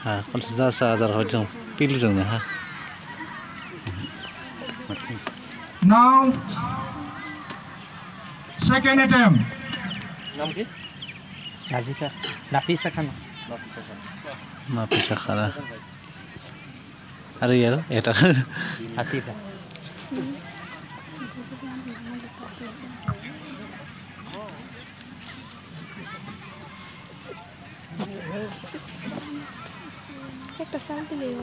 हाँ 50,000 हो जाऊँ पिल जाऊँ हाँ Now, second attempt. नाम की Azika, napisa ka na. Napisa ka na. Ano yan? Ito. Atida. একটা সাল দিলেই